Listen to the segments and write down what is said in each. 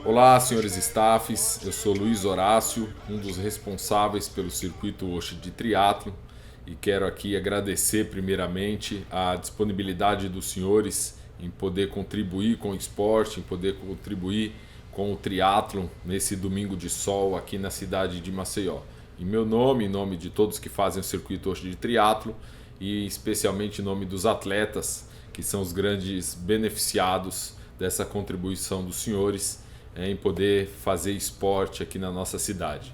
Olá, senhores staffs, eu sou Luiz Horácio, um dos responsáveis pelo circuito Oshi de triatlo, e quero aqui agradecer primeiramente a disponibilidade dos senhores em poder contribuir com o esporte, em poder contribuir com o triatlo nesse domingo de sol aqui na cidade de Maceió. Em meu nome, em nome de todos que fazem o circuito Oshi de triatlo e especialmente em nome dos atletas, que são os grandes beneficiados dessa contribuição dos senhores em poder fazer esporte aqui na nossa cidade.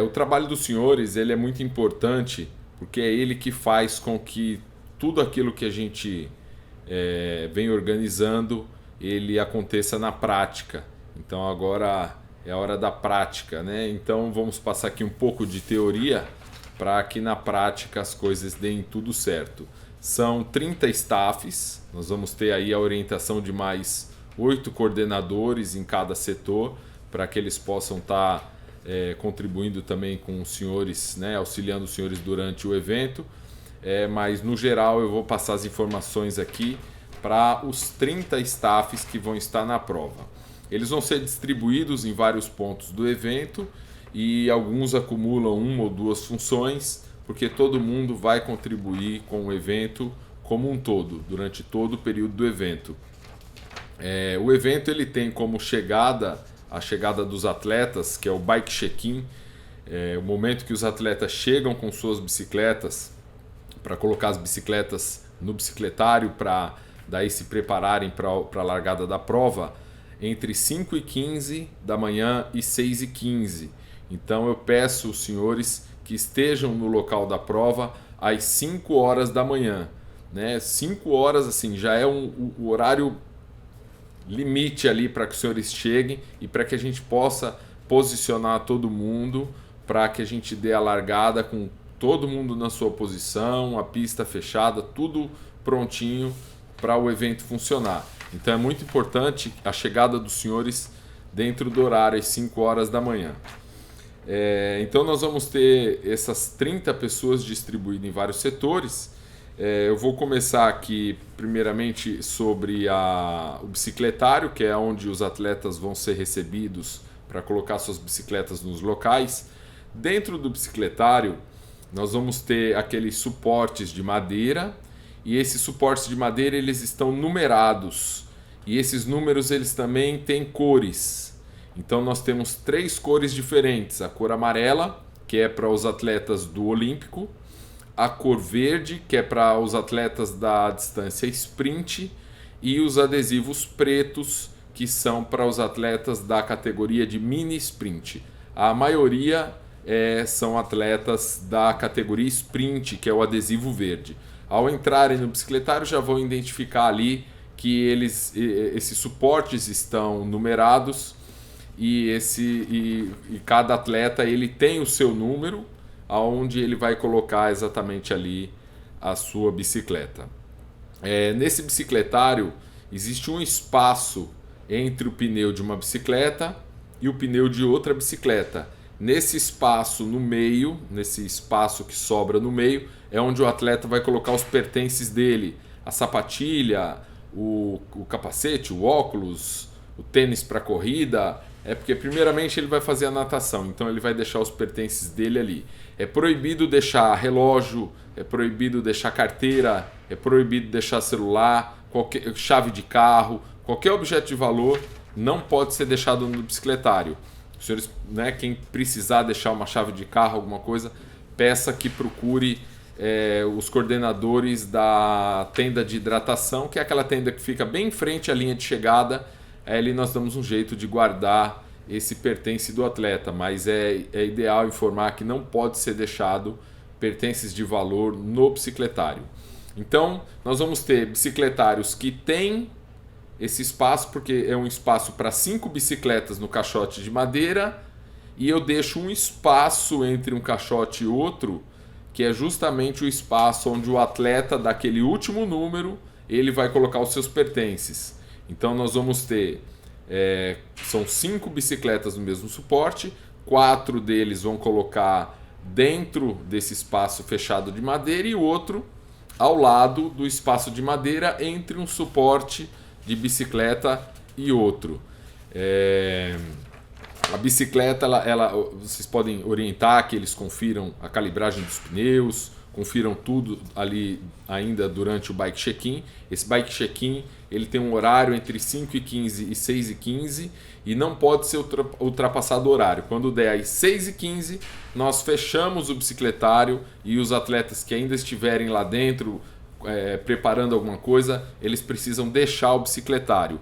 O trabalho dos senhores ele é muito importante porque é ele que faz com que tudo aquilo que a gente vem organizando ele aconteça na prática. Então agora é a hora da prática, né? Então vamos passar aqui um pouco de teoria para que na prática as coisas deem tudo certo. São 30 staffs, nós vamos ter aí a orientação de mais 8 coordenadores em cada setor, para que eles possam estar contribuindo também com os senhores, né, auxiliando os senhores durante o evento. Mas no geral eu vou passar as informações aqui para os 30 staffs que vão estar na prova. Eles vão ser distribuídos em vários pontos do evento e alguns acumulam uma ou duas funções, porque todo mundo vai contribuir com o evento como um todo, durante todo o período do evento. O evento ele tem como chegada a chegada dos atletas, que é o bike check-in, o momento que os atletas chegam com suas bicicletas para colocar as bicicletas no bicicletário para daí se prepararem para a largada da prova, entre 5h15 da manhã e 6h15. Então eu peço aos senhores que estejam no local da prova às 5 horas da manhã, né? 5 horas assim, já é o horário limite ali para que os senhores cheguem e para que a gente possa posicionar todo mundo, para que a gente dê a largada com todo mundo na sua posição, a pista fechada, tudo prontinho para o evento funcionar. Então é muito importante a chegada dos senhores dentro do horário às 5 horas da manhã. Então nós vamos ter essas 30 pessoas distribuídas em vários setores. Eu vou começar aqui primeiramente sobre o bicicletário, que é onde os atletas vão ser recebidos para colocar suas bicicletas nos locais. Dentro do bicicletário nós vamos ter aqueles suportes de madeira, e esses suportes de madeira eles estão numerados, e esses números eles também têm cores. Então nós temos 3 cores diferentes: a cor amarela, que é para os atletas do Olímpico, a cor verde, que é para os atletas da distância sprint, e os adesivos pretos, que são para os atletas da categoria de mini sprint. A maioria são atletas da categoria sprint, que é o adesivo verde. Ao entrarem no bicicletário já vão identificar ali que esses suportes estão numerados, e cada atleta ele tem o seu número, aonde ele vai colocar exatamente ali a sua bicicleta. Nesse bicicletário existe um espaço entre o pneu de uma bicicleta e o pneu de outra bicicleta. Nesse espaço no meio, nesse espaço que sobra no meio, é onde o atleta vai colocar os pertences dele: a sapatilha, o capacete, o óculos, o tênis para corrida. Porque primeiramente ele vai fazer a natação, então ele vai deixar os pertences dele ali. É proibido deixar relógio, é proibido deixar carteira, é proibido deixar celular, chave de carro, qualquer objeto de valor não pode ser deixado no bicicletário. Os senhores, né, quem precisar deixar uma chave de carro, alguma coisa, peça que procure os coordenadores da tenda de hidratação, que é aquela tenda que fica bem em frente à linha de chegada. Ali nós damos um jeito de guardar esse pertence do atleta, mas é ideal informar que não pode ser deixado pertences de valor no bicicletário. Então nós vamos ter bicicletários que têm esse espaço, porque é um espaço para 5 bicicletas no caixote de madeira, e eu deixo um espaço entre um caixote e outro, que é justamente o espaço onde o atleta daquele último número ele vai colocar os seus pertences. Então nós vamos ter, são 5 bicicletas no mesmo suporte, 4 deles vão colocar dentro desse espaço fechado de madeira e o outro ao lado do espaço de madeira entre um suporte de bicicleta e outro. A bicicleta, vocês podem orientar que eles confiram a calibragem dos pneus, confiram tudo ali ainda durante o bike check-in. Esse bike check-in ele tem um horário entre 5h15 e 6h15 e não pode ser ultrapassado o horário. Quando der às 6h15, nós fechamos o bicicletário e os atletas que ainda estiverem lá dentro preparando alguma coisa, eles precisam deixar o bicicletário.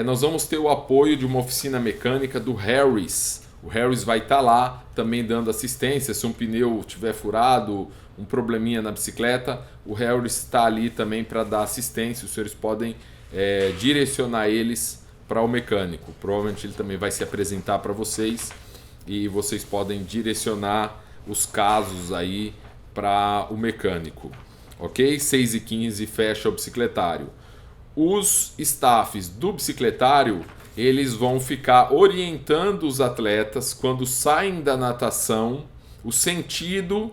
Nós vamos ter o apoio de uma oficina mecânica do Harris. O Harris vai estar lá também dando assistência. Se um pneu tiver furado, um probleminha na bicicleta, o Harris está ali também para dar assistência. Os senhores podem direcionar eles para o mecânico. Provavelmente ele também vai se apresentar para vocês e vocês podem direcionar os casos aí para o mecânico. Ok? 6h15 fecha o bicicletário. Os staffs do bicicletário, eles vão ficar orientando os atletas quando saem da natação, o sentido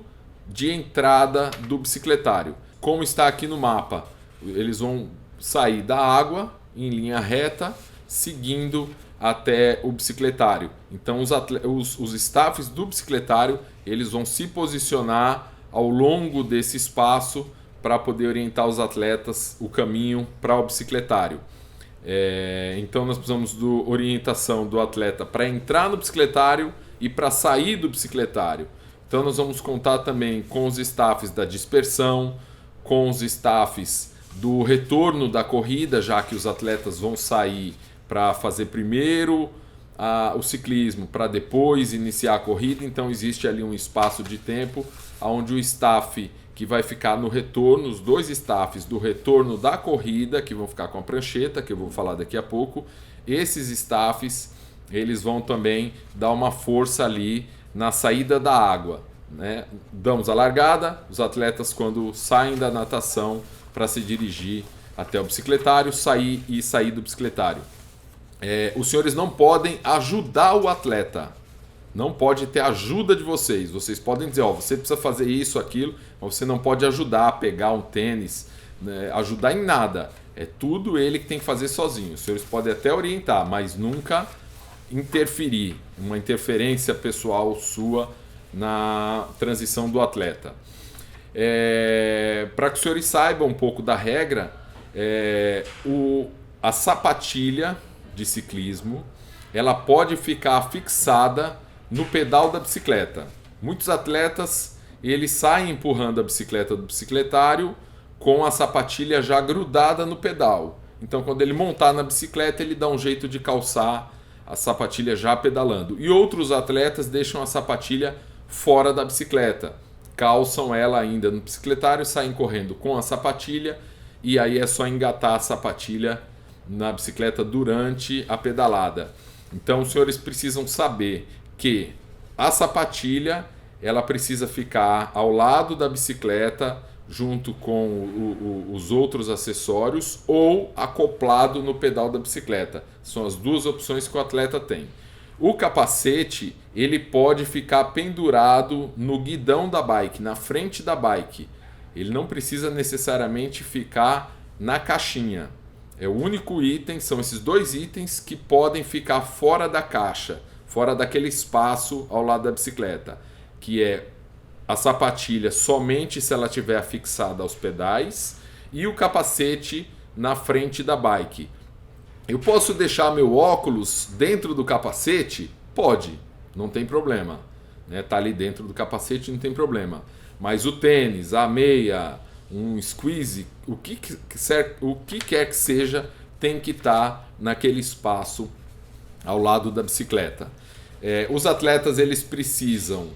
de entrada do bicicletário. Como está aqui no mapa, eles vão sair da água em linha reta, seguindo até o bicicletário. Então os staffs do bicicletário, eles vão se posicionar ao longo desse espaço para poder orientar os atletas o caminho para o bicicletário. Então nós precisamos de orientação do atleta para entrar no bicicletário e para sair do bicicletário. Então nós vamos contar também com os staffs da dispersão, com os staffs do retorno da corrida, já que os atletas vão sair para fazer primeiro o ciclismo, para depois iniciar a corrida. Então existe ali um espaço de tempo onde o staff que vai ficar no retorno, os dois staffs do retorno da corrida, que vão ficar com a prancheta, que eu vou falar daqui a pouco, esses staffs, eles vão também dar uma força ali na saída da água, né? Damos a largada, os atletas quando saem da natação para se dirigir até o bicicletário, sair do bicicletário. Os senhores não podem ajudar o atleta. Não pode ter ajuda de vocês. Vocês podem dizer, você precisa fazer isso, aquilo, mas você não pode ajudar a pegar um tênis, né? Ajudar em nada. É tudo ele que tem que fazer sozinho. Os senhores podem até orientar, mas nunca interferir. Uma interferência pessoal sua na transição do atleta. Para que os senhores saibam um pouco da regra, a sapatilha de ciclismo, ela pode ficar fixada no pedal da bicicleta. Muitos atletas, eles saem empurrando a bicicleta do bicicletário com a sapatilha já grudada no pedal. Então quando ele montar na bicicleta, ele dá um jeito de calçar a sapatilha já pedalando. E outros atletas deixam a sapatilha fora da bicicleta, calçam ela ainda no bicicletário, saem correndo com a sapatilha e aí é só engatar a sapatilha na bicicleta durante a pedalada. Então os senhores precisam saber que a sapatilha ela precisa ficar ao lado da bicicleta junto com os outros acessórios ou acoplado no pedal da bicicleta. São as duas opções que o atleta tem. O capacete ele pode ficar pendurado no guidão da bike, na frente da bike. Ele não precisa necessariamente ficar na caixinha. É o único item, são esses dois itens que podem ficar fora da caixa, fora daquele espaço ao lado da bicicleta, que é a sapatilha somente se ela estiver fixada aos pedais e o capacete na frente da bike. Eu posso deixar meu óculos dentro do capacete? Pode, não tem problema. Tá ali dentro do capacete, não tem problema. Mas o tênis, a meia, um squeeze, o que quer que seja, tem que estar naquele espaço ao lado da bicicleta. Os atletas eles precisam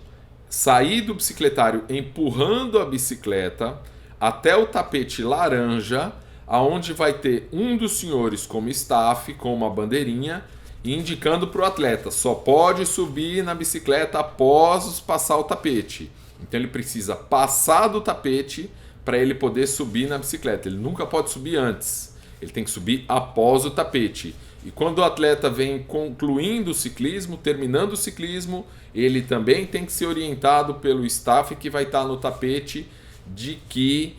sair do bicicletário empurrando a bicicleta até o tapete laranja, aonde vai ter um dos senhores como staff, com uma bandeirinha, indicando para o atleta, só pode subir na bicicleta após passar o tapete. Então ele precisa passar do tapete para ele poder subir na bicicleta. Ele nunca pode subir antes, ele tem que subir após o tapete. E quando o atleta vem concluindo o ciclismo, terminando o ciclismo, ele também tem que ser orientado pelo staff que vai estar no tapete de que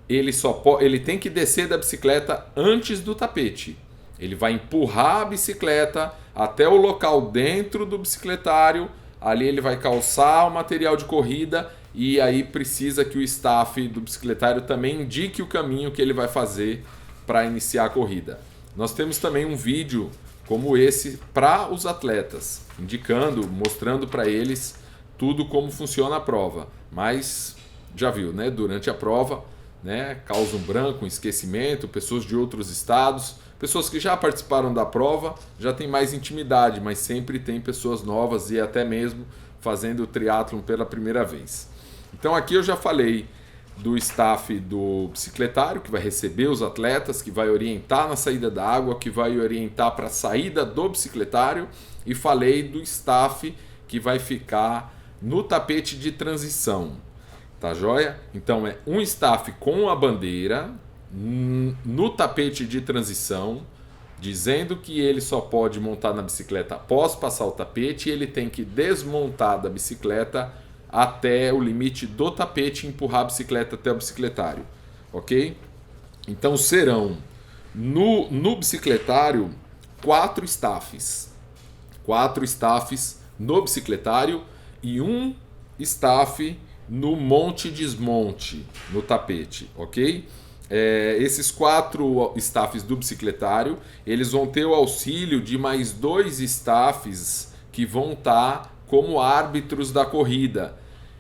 ele tem que descer da bicicleta antes do tapete. Ele vai empurrar a bicicleta até o local dentro do bicicletário, ali ele vai calçar o material de corrida e aí precisa que o staff do bicicletário também indique o caminho que ele vai fazer para iniciar a corrida. Nós temos também um vídeo como esse para os atletas, indicando, mostrando para eles tudo como funciona a prova. Mas já viu, né? Durante a prova, né, causa um branco, um esquecimento, pessoas de outros estados, pessoas que já participaram da prova, já tem mais intimidade, mas sempre tem pessoas novas e até mesmo fazendo o triatlon pela primeira vez. Então aqui eu já falei do staff do bicicletário, que vai receber os atletas, que vai orientar na saída da água, que vai orientar para a saída do bicicletário, e falei do staff que vai ficar no tapete de transição. Tá joia? Então é um staff com a bandeira no tapete de transição, dizendo que ele só pode montar na bicicleta após passar o tapete, e ele tem que desmontar da bicicleta até o limite do tapete e empurrar a bicicleta até o bicicletário, ok? Então serão no bicicletário 4 staffs no bicicletário e um staff no monte-desmonte no tapete, ok? Esses 4 staffs do bicicletário, eles vão ter o auxílio de mais 2 staffs que vão estar como árbitros da corrida.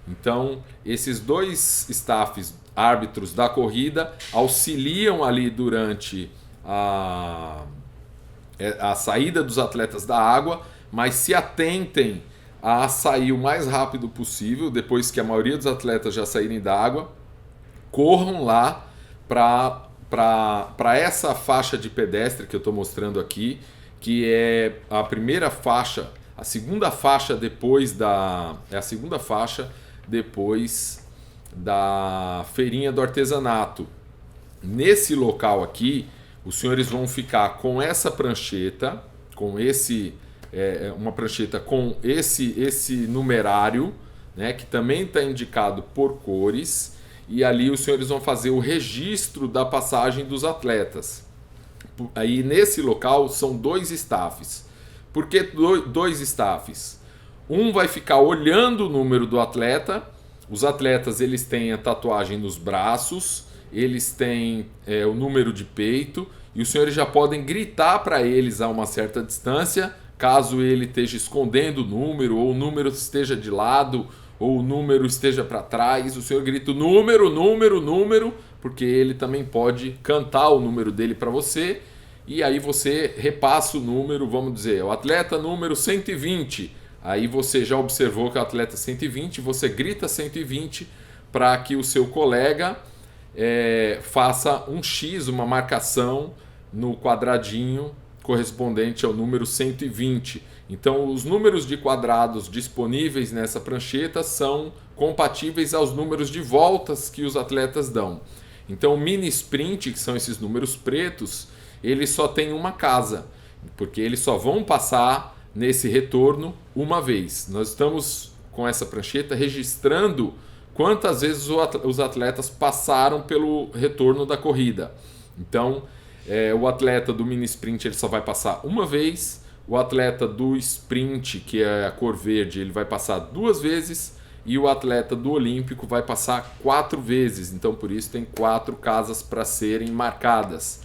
Então, esses 2 staffs árbitros da corrida auxiliam ali durante a saída dos atletas da água, mas se atentem a sair o mais rápido possível, depois que a maioria dos atletas já saírem da água, corram lá para essa faixa de pedestre que eu estou mostrando aqui, que é a primeira faixa, a segunda faixa depois da feirinha do artesanato. Nesse local aqui, os senhores vão ficar com essa prancheta, uma prancheta com esse numerário, né, que também está indicado por cores, e ali os senhores vão fazer o registro da passagem dos atletas. Aí nesse local são 2 staffs. Por que 2 staffs? Um vai ficar olhando o número do atleta. Os atletas, eles têm a tatuagem nos braços, eles têm o número de peito, e os senhores já podem gritar para eles a uma certa distância, caso ele esteja escondendo o número, ou o número esteja de lado, ou o número esteja para trás. O senhor grita número, porque ele também pode cantar o número dele para você, e aí você repassa o número, vamos dizer, o atleta número 120. Aí você já observou que o atleta 120, você grita 120 para que o seu colega faça um X, uma marcação no quadradinho correspondente ao número 120. Então os números de quadrados disponíveis nessa prancheta são compatíveis aos números de voltas que os atletas dão. Então o mini sprint, que são esses números pretos, eles só tem uma casa, porque eles só vão passar nesse retorno uma vez. Nós estamos com essa prancheta registrando quantas vezes os atletas passaram pelo retorno da corrida. Então, o atleta do mini sprint ele só vai passar uma vez, o atleta do sprint, que é a cor verde, ele vai passar 2 vezes, e o atleta do olímpico vai passar 4 vezes. Então, por isso tem 4 casas para serem marcadas.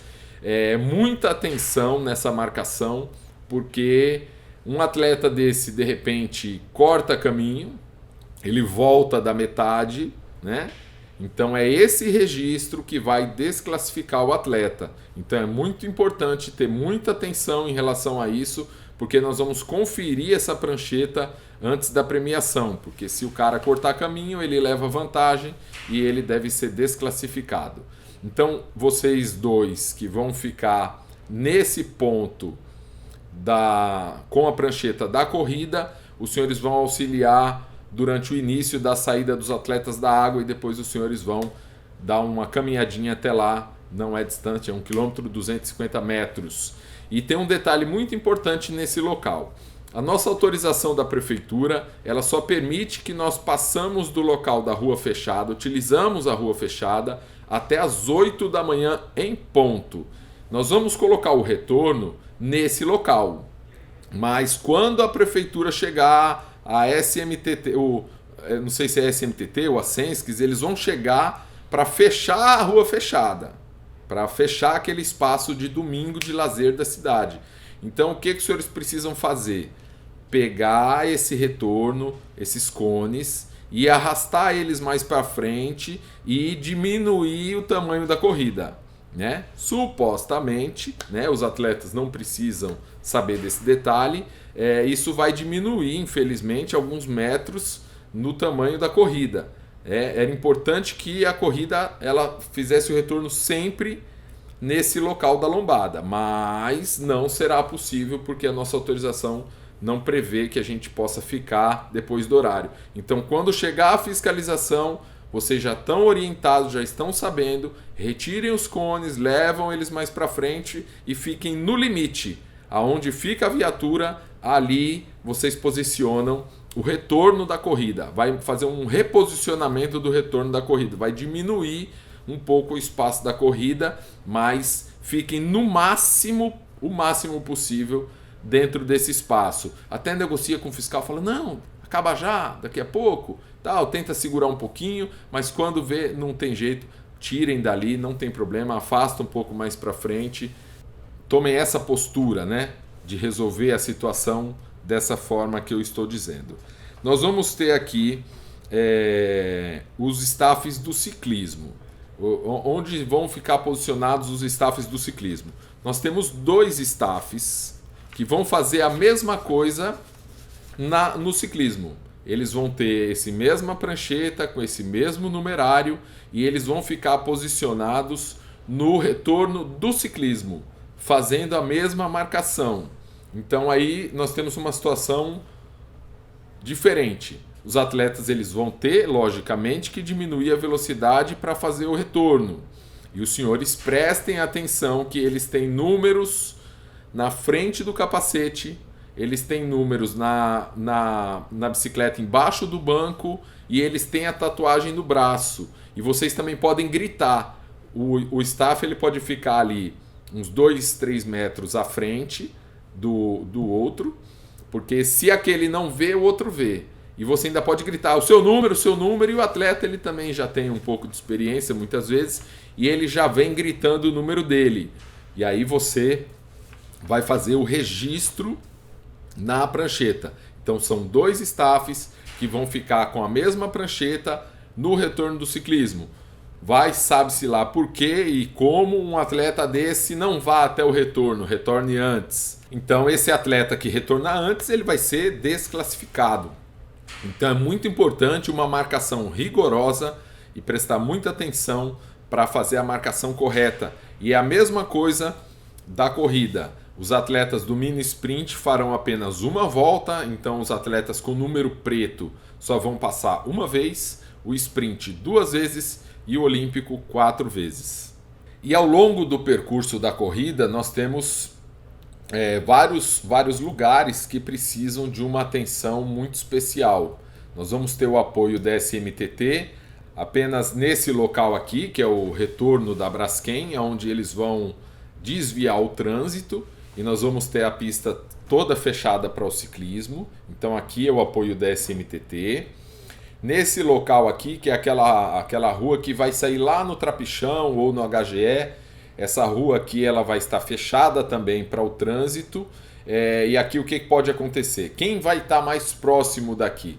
Muita atenção nessa marcação, porque um atleta desse, de repente, corta caminho, ele volta da metade, né? Então é esse registro que vai desclassificar o atleta. Então é muito importante ter muita atenção em relação a isso, porque nós vamos conferir essa prancheta antes da premiação, porque se o cara cortar caminho, ele leva vantagem e ele deve ser desclassificado. Então vocês 2 que vão ficar nesse ponto com a prancheta da corrida, os senhores vão auxiliar durante o início da saída dos atletas da água, e depois os senhores vão dar uma caminhadinha até lá. Não é distante, é 1 km 250 metros. E tem um detalhe muito importante nesse local. A nossa autorização da prefeitura, ela só permite que nós passamos do local da rua fechada, utilizamos a rua fechada até as 8 da manhã em ponto. Nós vamos colocar o retorno nesse local. Mas quando a prefeitura chegar, a SMTT, não sei se é SMTT ou a Sensques, eles vão chegar para fechar a rua fechada, para fechar aquele espaço de domingo de lazer da cidade. Então, o que os senhores precisam fazer? Pegar esse retorno, esses cones, e arrastar eles mais para frente e diminuir o tamanho da corrida, né? Supostamente, né, os atletas não precisam saber desse detalhe, isso vai diminuir, infelizmente, alguns metros no tamanho da corrida. Era importante que a corrida ela fizesse o retorno sempre nesse local da lombada, mas não será possível porque a nossa autorização não prevê que a gente possa ficar depois do horário. Então, quando chegar a fiscalização, vocês já estão orientados, já estão sabendo, retirem os cones, levam eles mais para frente e fiquem no limite. Aonde fica a viatura, ali vocês posicionam o retorno da corrida. Vai fazer um reposicionamento do retorno da corrida, vai diminuir um pouco o espaço da corrida, mas fiquem no máximo, o máximo possível dentro desse espaço. Até negocia com o fiscal, fala, não, acaba já, daqui a pouco, tal, tenta segurar um pouquinho, mas quando vê, não tem jeito, tirem dali, não tem problema, afasta um pouco mais para frente. Tomem essa postura, né, de resolver a situação dessa forma que eu estou dizendo. Nós vamos ter aqui os staffs do ciclismo. Onde vão ficar posicionados os staffs do ciclismo? Nós temos 2 staffs que vão fazer a mesma coisa no ciclismo. Eles vão ter essa mesma prancheta, com esse mesmo numerário, e eles vão ficar posicionados no retorno do ciclismo, fazendo a mesma marcação. Então aí nós temos uma situação diferente. Os atletas eles vão ter, logicamente, que diminuir a velocidade para fazer o retorno. E os senhores prestem atenção que eles têm números na frente do capacete, eles têm números na bicicleta embaixo do banco e eles têm a tatuagem no braço. E vocês também podem gritar. O staff ele pode ficar ali uns 2, 3 metros à frente do outro, porque se aquele não vê, o outro vê. E você ainda pode gritar o seu número, e o atleta ele também já tem um pouco de experiência muitas vezes, e ele já vem gritando o número dele. E aí você vai fazer o registro na prancheta. Então são 2 staffs que vão ficar com a mesma prancheta no retorno do ciclismo. Vai, sabe-se lá por quê e como um atleta desse não vá até o retorno, retorne antes. Então esse atleta que retornar antes, ele vai ser desclassificado. Então é muito importante uma marcação rigorosa e prestar muita atenção para fazer a marcação correta. E é a mesma coisa da corrida. Os atletas do mini sprint farão apenas uma volta, então os atletas com número preto só vão passar uma vez, o sprint 2 vezes e o olímpico 4 vezes. E ao longo do percurso da corrida nós temos vários lugares que precisam de uma atenção muito especial. Nós vamos ter o apoio da SMTT apenas nesse local aqui, que é o retorno da Braskem, onde eles vão desviar o trânsito, e nós vamos ter a pista toda fechada para o ciclismo. Então aqui é o apoio da SMTT. Nesse local aqui, que é aquela rua que vai sair lá no Trapichão ou no HGE, essa rua aqui ela vai estar fechada também para o trânsito. E aqui o que pode acontecer? Quem vai estar mais próximo daqui?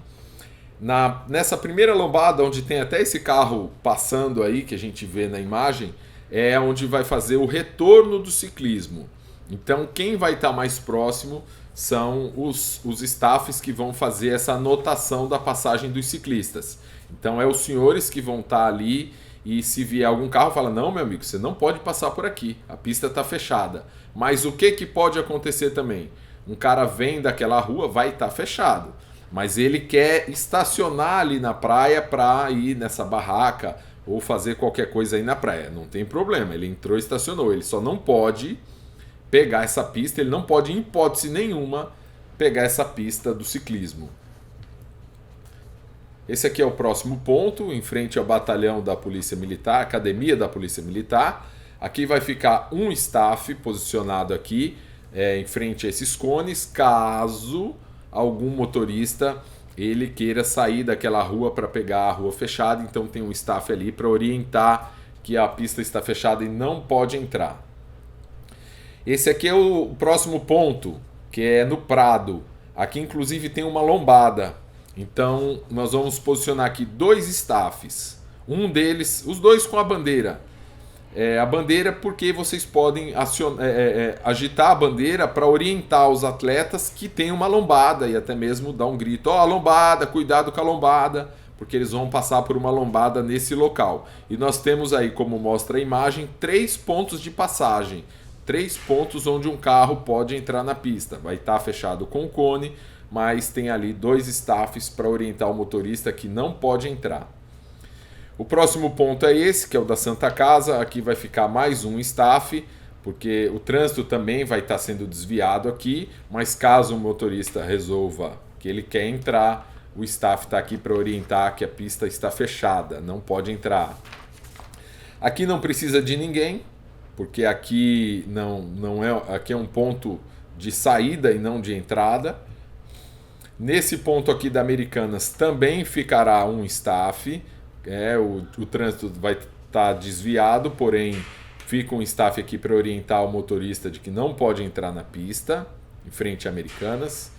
Nessa primeira lombada, onde tem até esse carro passando aí, que a gente vê na imagem, é onde vai fazer o retorno do ciclismo. Então quem vai estar mais próximo são os staffs que vão fazer essa anotação da passagem dos ciclistas. Então os senhores que vão estar ali, e se vier algum carro, fala, não, meu amigo, você não pode passar por aqui, a pista está fechada. Mas o que pode acontecer também? Um cara vem daquela rua, vai estar fechado, mas ele quer estacionar ali na praia para ir nessa barraca ou fazer qualquer coisa aí na praia. Não tem problema, ele entrou e estacionou, ele só não pode pegar essa pista, ele não pode, em hipótese nenhuma, pegar essa pista do ciclismo. Esse aqui é o próximo ponto, em frente ao batalhão da Polícia Militar, Academia da Polícia Militar. Aqui vai ficar um staff posicionado aqui, em frente a esses cones, caso algum motorista ele queira sair daquela rua para pegar a rua fechada. Então tem um staff ali para orientar que a pista está fechada e não pode entrar. Esse aqui é o próximo ponto, que é no Prado. Aqui inclusive tem uma lombada. Então nós vamos posicionar aqui 2 staffs. Um deles, os dois com a bandeira. A bandeira porque vocês podem agitar a bandeira para orientar os atletas que tem uma lombada e até mesmo dar um grito: ó, a lombada, cuidado com a lombada, porque eles vão passar por uma lombada nesse local. E nós temos aí, como mostra a imagem, 3 pontos de passagem, 3 pontos onde um carro pode entrar na pista. Vai estar fechado com o cone, mas tem ali 2 staffs para orientar o motorista que não pode entrar. O próximo ponto é esse, que é o da Santa Casa. Aqui vai ficar mais um staff, porque o trânsito também vai estar sendo desviado aqui, mas caso o motorista resolva que ele quer entrar, o staff está aqui para orientar que a pista está fechada, não pode entrar. Aqui não precisa de ninguém, porque aqui aqui é um ponto de saída e não de entrada. Nesse ponto aqui da Americanas também ficará um staff. O trânsito vai estar desviado, porém fica um staff aqui para orientar o motorista de que não pode entrar na pista, em frente a Americanas.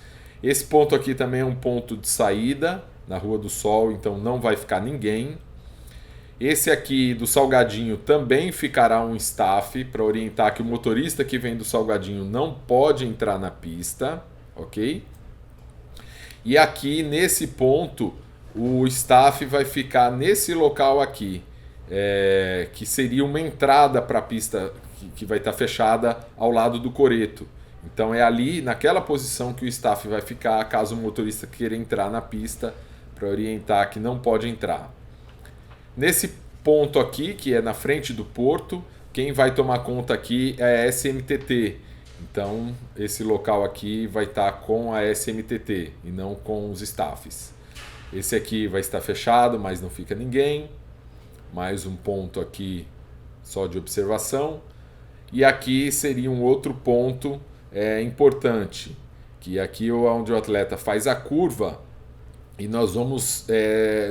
Esse ponto aqui também é um ponto de saída, na Rua do Sol, então não vai ficar ninguém. Esse aqui do Salgadinho também ficará um staff para orientar que o motorista que vem do Salgadinho não pode entrar na pista, ok? E aqui nesse ponto o staff vai ficar nesse local aqui, que seria uma entrada para a pista que vai estar fechada ao lado do coreto. Então é ali, naquela posição, que o staff vai ficar caso o motorista queira entrar na pista, para orientar que não pode entrar. Nesse ponto aqui, que é na frente do porto, quem vai tomar conta aqui é a SMTT. Então esse local aqui vai estar com a SMTT e não com os staffs. Esse aqui vai estar fechado, mas não fica ninguém. Mais um ponto aqui só de observação. E aqui seria um outro ponto importante, que aqui é onde o atleta faz a curva e nós vamos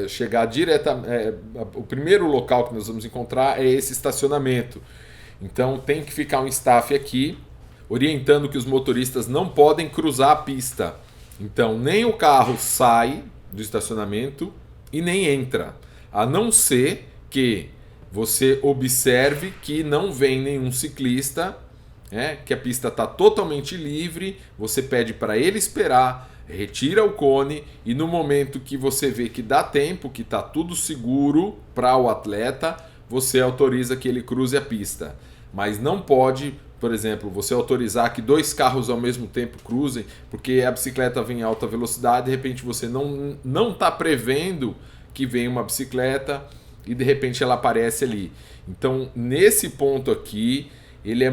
chegar diretamente. O primeiro local que nós vamos encontrar é esse estacionamento. Então tem que ficar um staff aqui orientando que os motoristas não podem cruzar a pista. Então nem o carro sai do estacionamento e nem entra, a não ser que você observe que não vem nenhum ciclista, que a pista está totalmente livre. Você pede para ele esperar, retira o cone e no momento que você vê que dá tempo, que está tudo seguro para o atleta, você autoriza que ele cruze a pista. Mas não pode, por exemplo, você autorizar que 2 carros ao mesmo tempo cruzem, porque a bicicleta vem em alta velocidade, de repente você não está prevendo que vem uma bicicleta e de repente ela aparece ali. Então, nesse ponto aqui, ele é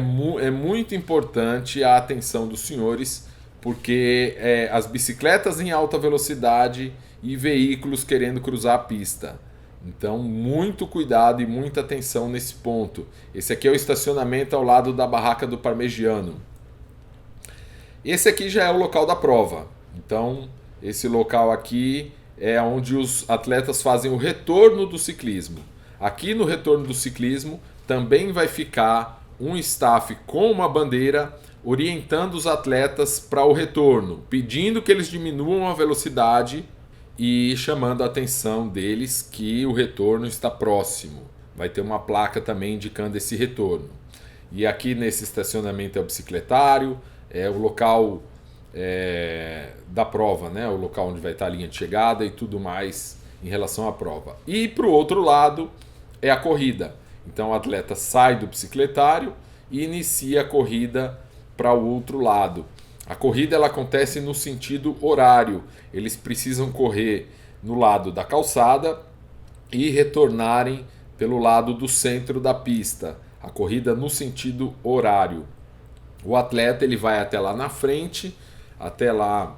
muito importante a atenção dos senhores, porque as bicicletas em alta velocidade e veículos querendo cruzar a pista. Então, muito cuidado e muita atenção nesse ponto. Esse aqui é o estacionamento ao lado da barraca do Parmegiano. Esse aqui já é o local da prova. Então, esse local aqui é onde os atletas fazem o retorno do ciclismo. Aqui no retorno do ciclismo também vai ficar um staff com uma bandeira orientando os atletas para o retorno, pedindo que eles diminuam a velocidade e chamando a atenção deles que o retorno está próximo. Vai ter uma placa também indicando esse retorno. E aqui nesse estacionamento é o bicicletário, é o local da prova, né? O local onde vai estar a linha de chegada e tudo mais em relação à prova. E para o outro lado é a corrida. Então o atleta sai do bicicletário e inicia a corrida para o outro lado. A corrida ela acontece no sentido horário. Eles precisam correr no lado da calçada e retornarem pelo lado do centro da pista. A corrida no sentido horário. O atleta ele vai até lá na frente, até lá,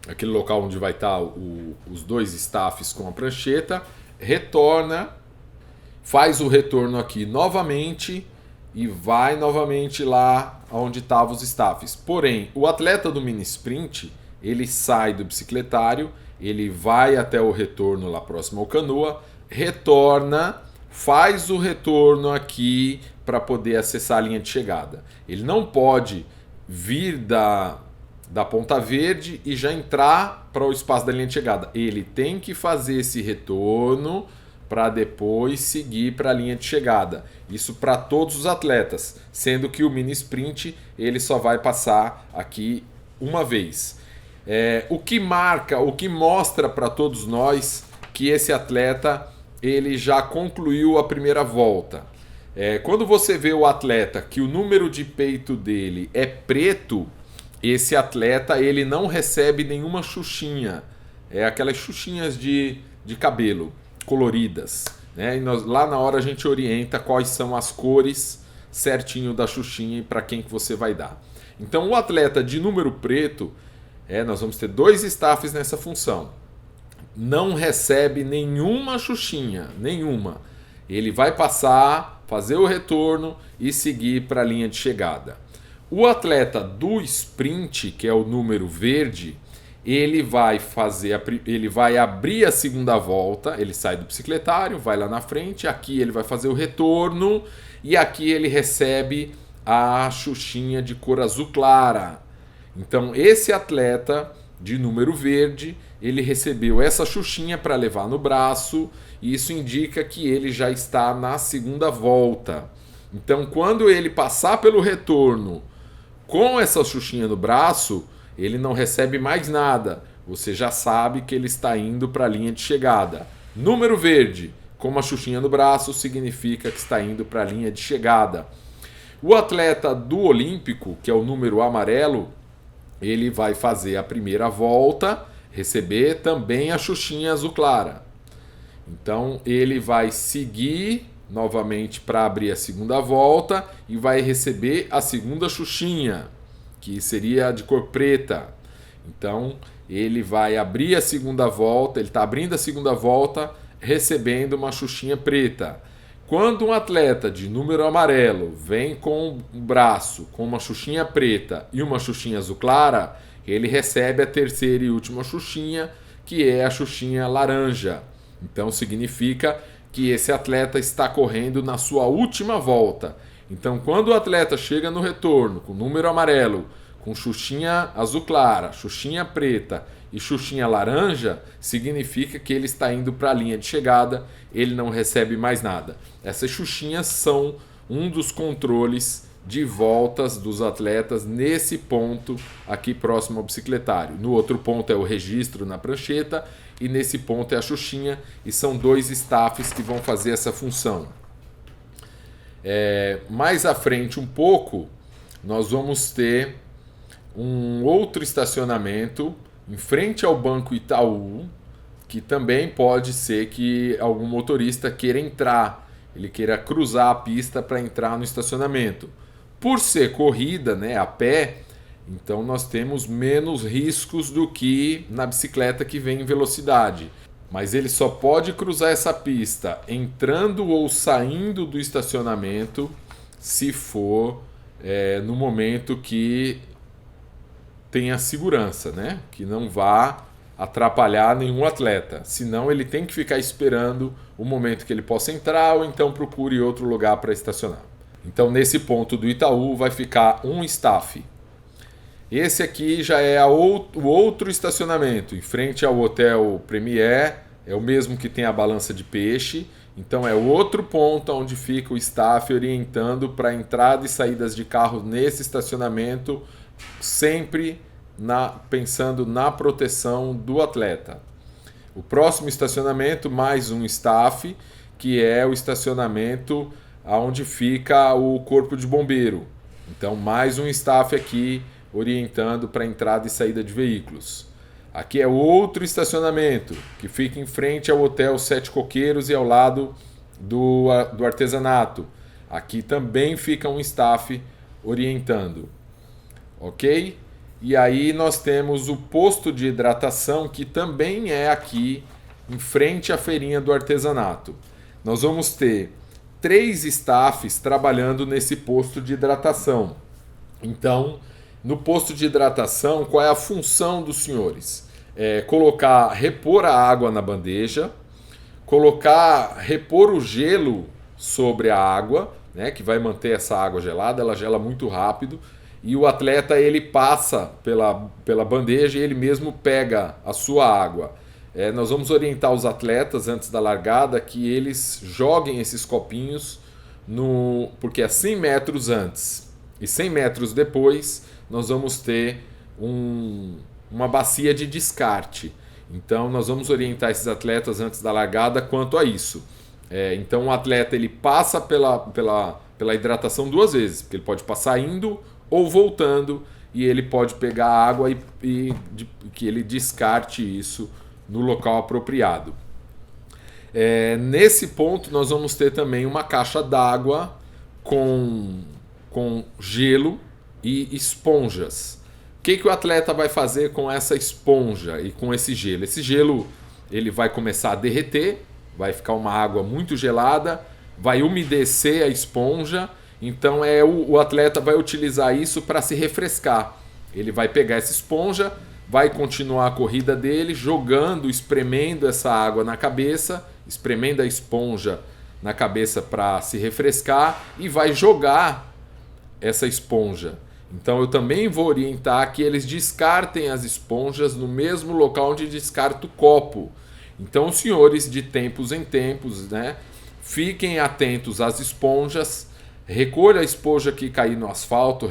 aquele local onde vai estar os dois staffs com a prancheta, retorna, faz o retorno aqui novamente e vai novamente lá onde estavam os staffs. Porém, o atleta do mini sprint, ele sai do bicicletário, ele vai até o retorno lá próximo ao canoa, retorna, faz o retorno aqui para poder acessar a linha de chegada. Ele não pode vir da Ponta Verde e já entrar para o espaço da linha de chegada. Ele tem que fazer esse retorno para depois seguir para a linha de chegada. Isso para todos os atletas, sendo que o mini sprint ele só vai passar aqui uma vez. O que marca, o que mostra para todos nós que esse atleta ele já concluiu a primeira volta. Quando você vê o atleta que o número de peito dele é preto, esse atleta ele não recebe nenhuma xuxinha. Aquelas xuxinhas de cabelo coloridas, né? E lá na hora a gente orienta quais são as cores certinho da xuxinha e para quem que você vai dar. Então o atleta de número preto, nós vamos ter 2 staffs nessa função, não recebe nenhuma xuxinha, nenhuma. Ele vai passar, fazer o retorno e seguir para a linha de chegada. O atleta do sprint, que é o número verde, ele vai abrir a segunda volta, ele sai do bicicletário, vai lá na frente, aqui ele vai fazer o retorno e aqui ele recebe a xuxinha de cor azul clara. Então esse atleta de número verde, ele recebeu essa xuxinha para levar no braço e isso indica que ele já está na segunda volta. Então quando ele passar pelo retorno com essa xuxinha no braço, ele não recebe mais nada. Você já sabe que ele está indo para a linha de chegada. Número verde, com uma xuxinha no braço, significa que está indo para a linha de chegada. O atleta do Olímpico, que é o número amarelo, ele vai fazer a primeira volta, receber também a xuxinha azul clara. Então ele vai seguir novamente para abrir a segunda volta e vai receber a segunda xuxinha, que seria de cor preta. Então ele vai abrir a segunda volta, ele está abrindo a segunda volta, recebendo uma xuxinha preta. Quando um atleta de número amarelo vem com o braço com uma xuxinha preta e uma xuxinha azul clara, ele recebe a terceira e última xuxinha, que é a xuxinha laranja. Então significa que esse atleta está correndo na sua última volta. Então quando o atleta chega no retorno com número amarelo, com xuxinha azul clara, xuxinha preta e xuxinha laranja, significa que ele está indo para a linha de chegada, ele não recebe mais nada. Essas xuxinhas são um dos controles de voltas dos atletas nesse ponto aqui próximo ao bicicletário. No outro ponto é o registro na prancheta e nesse ponto é a xuxinha, e são 2 staffs que vão fazer essa função. Mais à frente um pouco, nós vamos ter um outro estacionamento em frente ao Banco Itaú, que também pode ser que algum motorista queira entrar, ele queira cruzar a pista para entrar no estacionamento. Por ser corrida, né, a pé, então nós temos menos riscos do que na bicicleta que vem em velocidade. Mas ele só pode cruzar essa pista entrando ou saindo do estacionamento se for no momento que tenha segurança, né? Que não vá atrapalhar nenhum atleta. Senão ele tem que ficar esperando o momento que ele possa entrar ou então procure outro lugar para estacionar. Então nesse ponto do Itaú vai ficar um staff. Esse aqui já é o outro estacionamento, em frente ao Hotel Premier, é o mesmo que tem a balança de peixe. Então é outro ponto onde fica o staff orientando para a entrada e saídas de carro nesse estacionamento, sempre pensando na proteção do atleta. O próximo estacionamento, mais um staff, que é o estacionamento onde fica o corpo de bombeiro. Então mais um staff aqui orientando para entrada e saída de veículos. Aqui é outro estacionamento que fica em frente ao Hotel Sete Coqueiros e ao lado do artesanato. Aqui também fica um staff orientando. Ok? E aí nós temos o posto de hidratação, que também é aqui em frente à feirinha do artesanato. Nós vamos ter 3 staffs trabalhando nesse posto de hidratação. Então, no posto de hidratação, qual é a função dos senhores? Repor a água na bandeja, repor o gelo sobre a água, né, que vai manter essa água gelada, ela gela muito rápido, e o atleta ele passa pela bandeja e ele mesmo pega a sua água. Nós vamos orientar os atletas antes da largada que eles joguem esses copinhos, porque é 100 metros antes e 100 metros depois nós vamos ter uma bacia de descarte. Então nós vamos orientar esses atletas antes da largada quanto a isso. Então o atleta ele passa pela hidratação 2 vezes, porque ele pode passar indo ou voltando, e ele pode pegar a água e que ele descarte isso no local apropriado. Nesse ponto nós vamos ter também uma caixa d'água com gelo e esponjas. O que o atleta vai fazer com essa esponja e com esse gelo? Esse gelo ele vai começar a derreter, vai ficar uma água muito gelada, vai umedecer a esponja. Então o atleta vai utilizar isso para se refrescar. Ele vai pegar essa esponja, vai continuar a corrida dele, jogando, espremendo essa água na cabeça, espremendo a esponja na cabeça para se refrescar, e vai jogar essa esponja. Então eu também vou orientar que eles descartem as esponjas no mesmo local onde descarta o copo. Então os senhores, de tempos em tempos, né, fiquem atentos às esponjas. Recolha a esponja que cair no asfalto,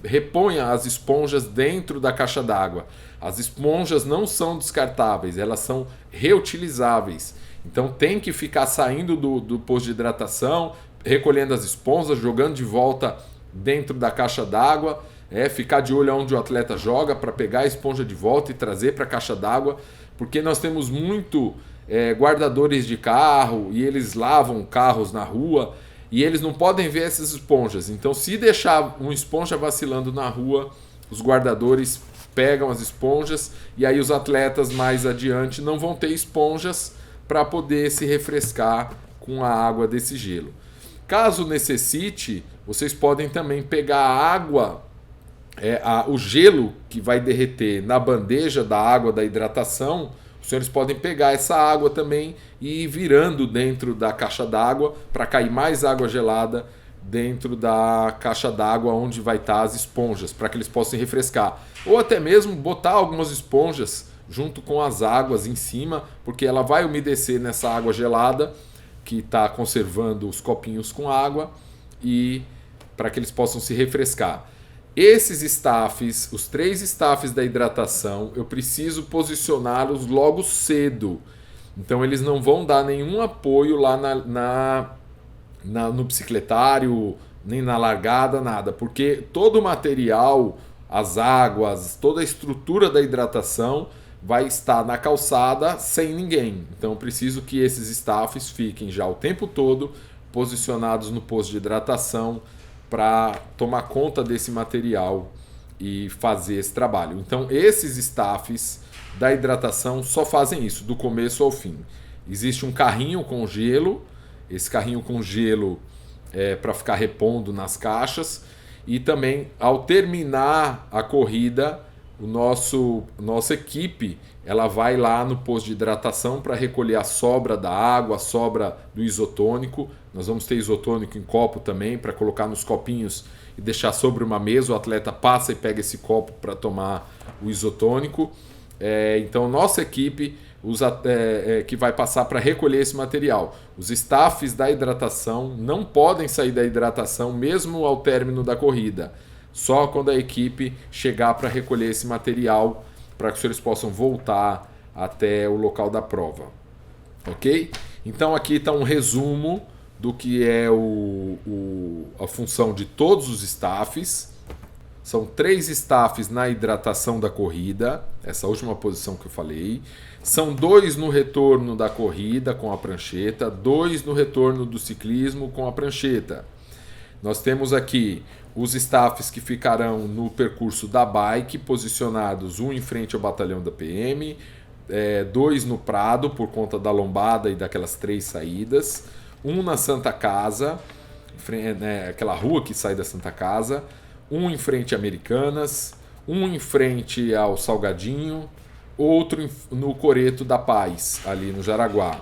reponha as esponjas dentro da caixa d'água. As esponjas não são descartáveis, elas são reutilizáveis. Então tem que ficar saindo do posto de hidratação, recolhendo as esponjas, jogando de volta dentro da caixa d'água, ficar de olho onde o atleta joga para pegar a esponja de volta e trazer para a caixa d'água, porque nós temos muito guardadores de carro e eles lavam carros na rua, e eles não podem ver essas esponjas. Então, se deixar uma esponja vacilando na rua, os guardadores pegam as esponjas, e aí os atletas mais adiante não vão ter esponjas para poder se refrescar com a água desse gelo. Caso necessite, vocês podem também pegar a água, o gelo que vai derreter na bandeja da água da hidratação. Os senhores podem pegar essa água também e ir virando dentro da caixa d'água para cair mais água gelada dentro da caixa d'água onde vai estar as esponjas, para que eles possam refrescar. Ou até mesmo botar algumas esponjas junto com as águas em cima, porque ela vai umedecer nessa água gelada que está conservando os copinhos com água, e para que eles possam se refrescar. Esses staffs, os 3 staffs da hidratação, eu preciso posicioná-los logo cedo. Então eles não vão dar nenhum apoio lá no bicicletário, nem na largada, nada. Porque todo o material, as águas, toda a estrutura da hidratação vai estar na calçada sem ninguém. Então eu preciso que esses staffs fiquem já o tempo todo posicionados no posto de hidratação, para tomar conta desse material e fazer esse trabalho. Então esses staffs da hidratação só fazem isso, do começo ao fim. Existe um carrinho com gelo, esse carrinho com gelo é para ficar repondo nas caixas, e também ao terminar a corrida, nossa equipe ela vai lá no posto de hidratação para recolher a sobra da água, a sobra do isotônico. Nós vamos ter isotônico em copo também para colocar nos copinhos e deixar sobre uma mesa. O atleta passa e pega esse copo para tomar o isotônico. Então nossa equipe que vai passar para recolher esse material. Os staffs da hidratação não podem sair da hidratação mesmo ao término da corrida. Só quando a equipe chegar para recolher esse material, para que os senhores possam voltar até o local da prova. Ok? Então aqui está um resumo do que é a função de todos os staffs. São 3 staffs na hidratação da corrida, essa última posição que eu falei. São 2 no retorno da corrida com a prancheta, 2 no retorno do ciclismo com a prancheta. Nós temos aqui os staffs que ficarão no percurso da bike, posicionados um em frente ao batalhão da PM, 2 no Prado, por conta da lombada e daquelas 3 saídas, um na Santa Casa, aquela rua que sai da Santa Casa, um em frente a Americanas, um em frente ao Salgadinho, outro no Coreto da Paz, ali no Jaraguá,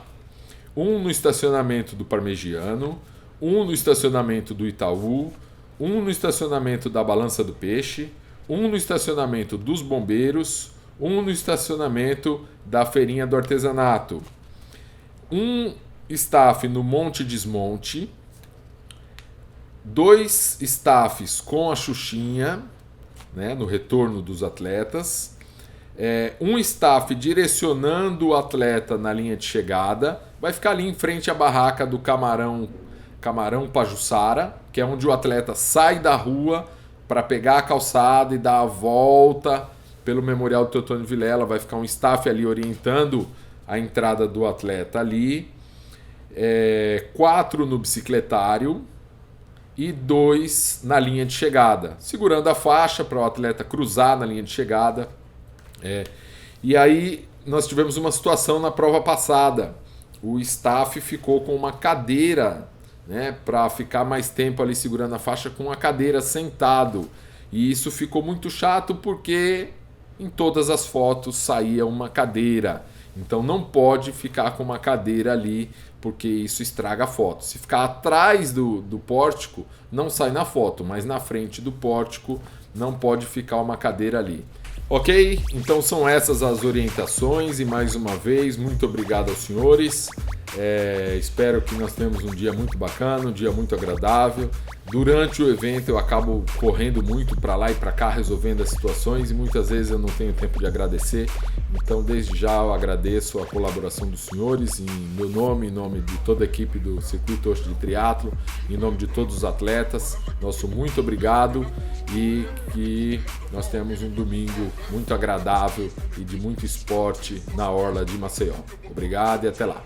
um no estacionamento do Parmegiano, um no estacionamento do Itaú, um no estacionamento da Balança do Peixe, um no estacionamento dos Bombeiros, um no estacionamento da Feirinha do Artesanato, um staff no Monte Desmonte, 2 staffs com a Xuxinha, né, no retorno dos atletas, um staff direcionando o atleta na linha de chegada, vai ficar ali em frente à barraca do Camarão Pajuçara, que é onde o atleta sai da rua para pegar a calçada e dar a volta pelo Memorial do Teotônio Vilela. Vai ficar um staff ali orientando a entrada do atleta ali, 4 no bicicletário e 2 na linha de chegada, segurando a faixa para o atleta cruzar na linha de chegada. E aí nós tivemos uma situação na prova passada. O staff ficou com uma cadeira, né, para ficar mais tempo ali segurando a faixa, com a cadeira sentado. E isso ficou muito chato porque em todas as fotos saía uma cadeira. Então não pode ficar com uma cadeira ali, porque isso estraga a foto. Se ficar atrás do pórtico, não sai na foto, mas na frente do pórtico não pode ficar uma cadeira ali. Ok? Então são essas as orientações e mais uma vez, muito obrigado aos senhores. Espero que nós tenhamos um dia muito bacana, um dia muito agradável. Durante o evento eu acabo correndo muito para lá e para cá, resolvendo as situações, e muitas vezes eu não tenho tempo de agradecer. Então desde já eu agradeço a colaboração dos senhores, em meu nome, em nome de toda a equipe do Circuito Osh de Triatlo, em nome de todos os atletas. Nosso muito obrigado, e que nós tenhamos um domingo muito agradável e de muito esporte na orla de Maceió. Obrigado e até lá.